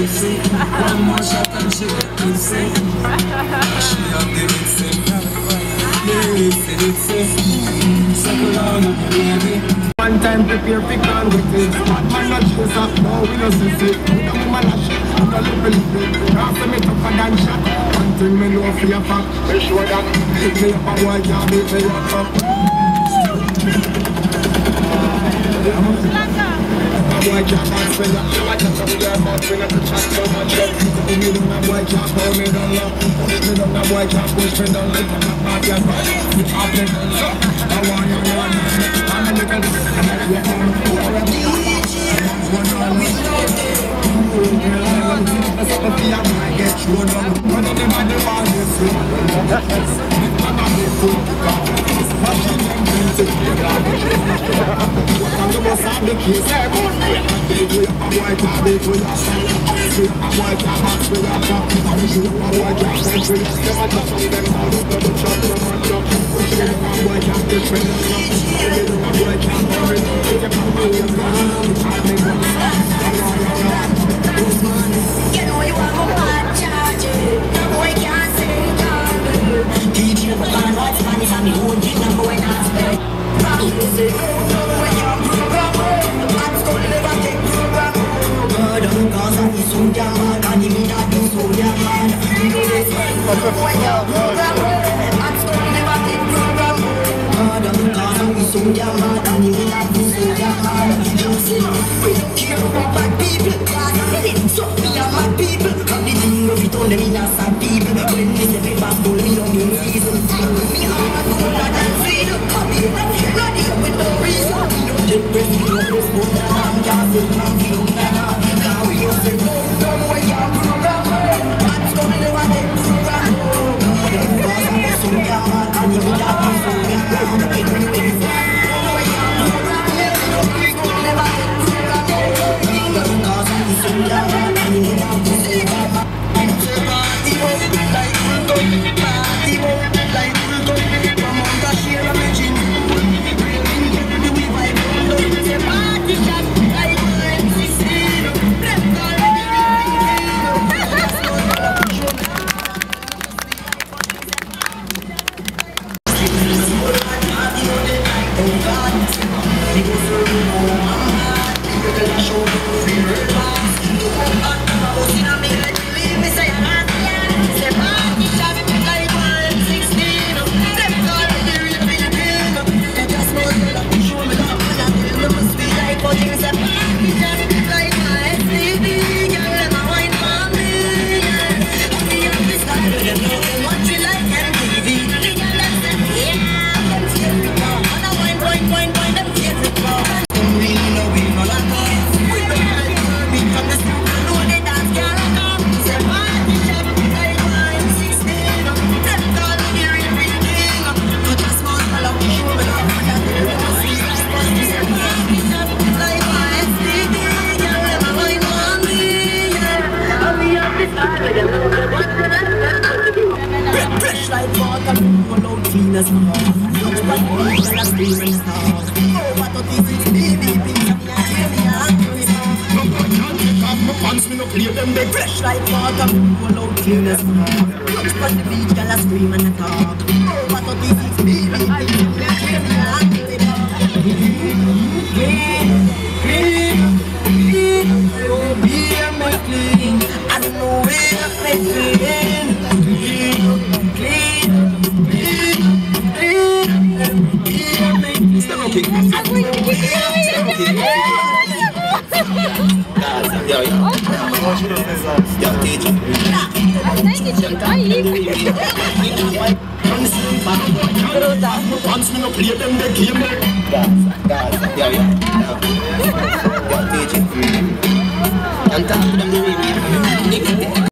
tipsy. One more shot and she get tipsy. She have the mixing. The mixing. Circle down on the baby. One time prepare pick on with it. Man not chase up, no we no see it. The woman a shit, I'm a little bit. After me tougher than shot. One thing me know for your fact. Make sure that hit me up a boy can't beat me up. A boy can't dance with ya. I just have to get out when I can chat so much. Put me down a boy can't hold me down low. Push me down a boy can't push me down low. I'm not your boy. You talk me down low. I want you one. I'm a little bit. And talk to them